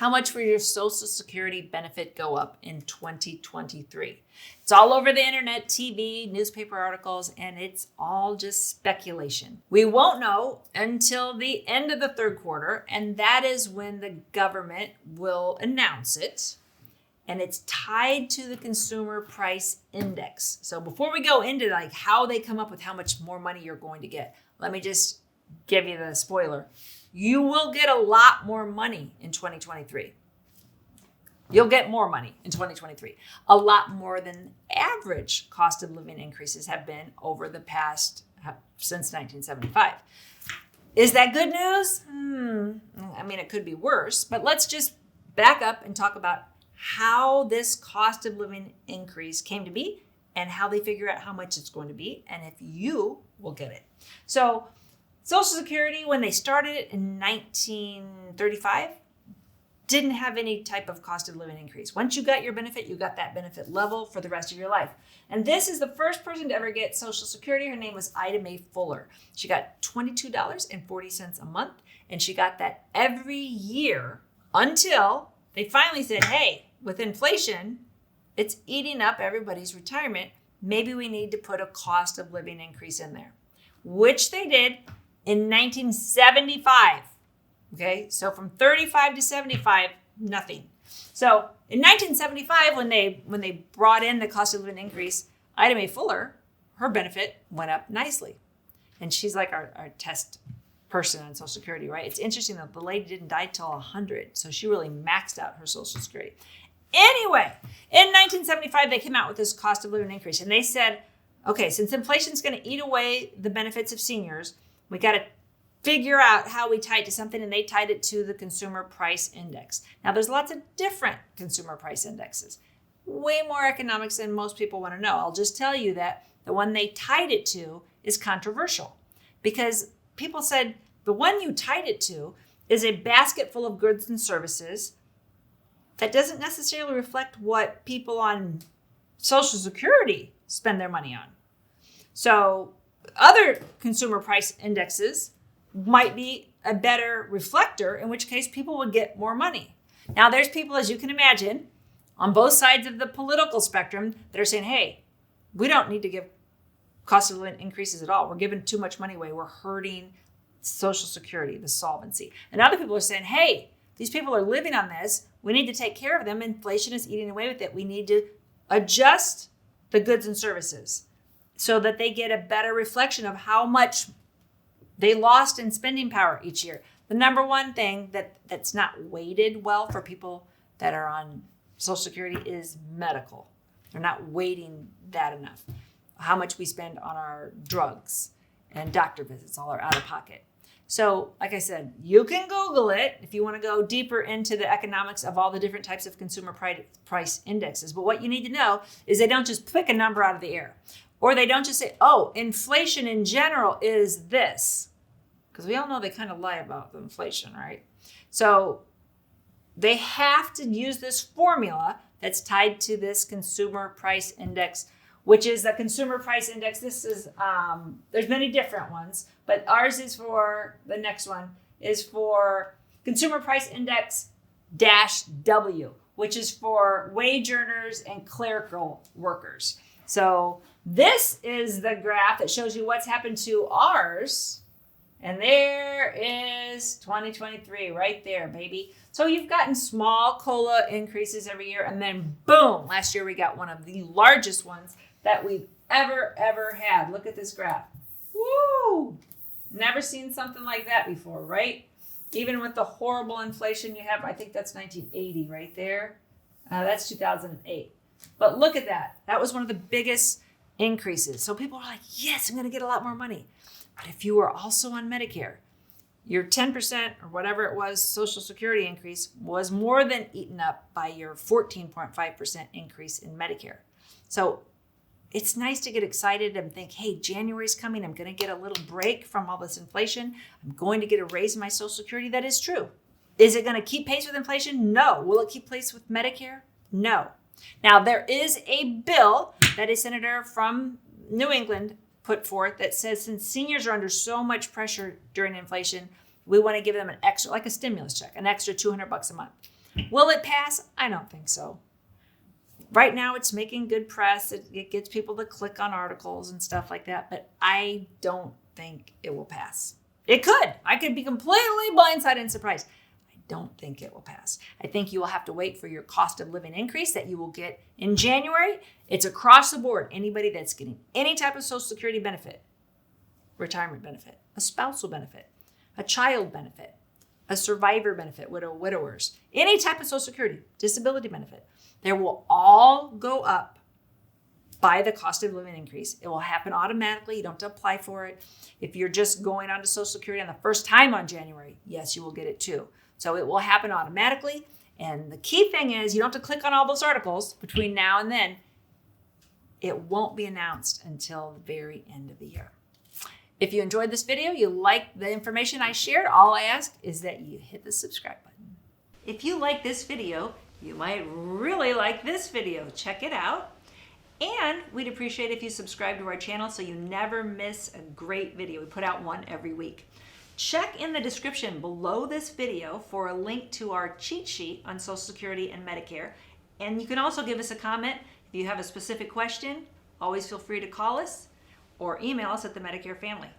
How much will your Social Security benefit go up in 2023? It's all over the internet, TV, newspaper articles, and it's all just speculation. We won't know until the end of the third quarter, and that is when the government will announce it. And it's tied to the consumer price index. So before we go into like how they come up with how much more money you're going to get, let me just give you the spoiler. You will get a lot more money in 2023. You'll get more money in 2023. A lot more than average cost of living increases have been over the past, since 1975. Is that good news? I mean, it could be worse, but let's just back up and talk about how this cost of living increase came to be and how they figure out how much it's going to be and if you will get it. So Social Security, when they started it in 1935, didn't have any type of cost of living increase. Once you got your benefit, you got that benefit level for the rest of your life. And this is the first person to ever get Social Security. Her name was Ida Mae Fuller. She got $22.40 a month, and she got that every year until they finally said, hey, with inflation, it's eating up everybody's retirement. Maybe we need to put a cost of living increase in there, which they did in 1975. Okay, so from 35 to 75, nothing. So in 1975, when they brought in the cost of living increase, Ida Mae Fuller, her benefit went up nicely. And she's like our test person on Social Security, right? It's interesting that the lady didn't die till 100, so she really maxed out her Social Security. Anyway, in 1975, they came out with this cost of living increase, and they said, okay, since inflation's going to eat away the benefits of seniors, we got to figure out how we tie it to something, and they tied it to the consumer price index. Now, there's lots of different consumer price indexes, way more economics than most people want to know. I'll just tell you that the one they tied it to is controversial because people said the one you tied it to is a basket full of goods and services that doesn't necessarily reflect what people on Social Security spend their money on. So other consumer price indexes might be a better reflector, in which case people would get more money. Now, there's people, as you can imagine, on both sides of the political spectrum that are saying, hey, we don't need to give cost of living increases at all. We're giving too much money away. We're hurting Social Security, the solvency. And other people are saying, hey, these people are living on this. We need to take care of them. Inflation is eating away with it. We need to adjust the goods and services so that they get a better reflection of how much they lost in spending power each year. The number one thing that's not weighted well for people that are on Social Security is medical. They're not weighting that enough. How much we spend on our drugs and doctor visits, all are out of pocket. So, like I said, you can Google it if you want to go deeper into the economics of all the different types of consumer price indexes. But what you need to know is they don't just pick a number out of the air. Or they don't just say, oh, inflation in general is this. Because we all know they kind of lie about the inflation, right? So they have to use this formula that's tied to this consumer price index, which is the consumer price index. This is, there's many different ones, but ours is for, the next one is for consumer price index -W, which is for wage earners and clerical workers. So this is the graph that shows you what's happened to ours. And there is 2023 right there, baby. So you've gotten small COLA increases every year. And then boom, last year we got one of the largest ones that we've ever had. Look at this graph. Woo! Never seen something like that before, right? Even with the horrible inflation you have, I think that's 1980 right there. That's 2008. But look at that. That was one of the biggest increases. So people are like, yes, I'm going to get a lot more money. But if you were also on Medicare, your 10% or whatever it was Social Security increase was more than eaten up by your 14.5% increase in Medicare. So it's nice to get excited and think, hey, January's coming. I'm going to get a little break from all this inflation. I'm going to get a raise in my Social Security. That is true. Is it going to keep pace with inflation? No. Will it keep pace with Medicare? No. Now, there is a bill that a senator from New England put forth that says since seniors are under so much pressure during inflation, we want to give them an extra, like a stimulus check, an extra $200 a month. Will it pass? I don't think so. Right now, it's making good press. It gets people to click on articles and stuff like that, but I don't think it will pass. It could. I could be completely blindsided and surprised. I don't think it will pass. I think you will have to wait for your cost of living increase that you will get in January. It's across the board. Anybody that's getting any type of Social Security benefit, retirement benefit, a spousal benefit, a child benefit, a survivor benefit, widowers, any type of Social Security, disability benefit, they will all go up by the cost of living increase. It will happen automatically. You don't have to apply for it. If you're just going on to Social Security on the first time on January, yes, you will get it too. So it will happen automatically. And the key thing is you don't have to click on all those articles between now and then. It won't be announced until the very end of the year. If you enjoyed this video, you like the information I shared, all I ask is that you hit the subscribe button. If you like this video, you might really like this video. Check it out. And we'd appreciate if you subscribe to our channel so you never miss a great video. We put out one every week. Check in the description below this video for a link to our cheat sheet on Social Security and Medicare. And you can also give us a comment. If you have a specific question, always feel free to call us or email us at the Medicare Family.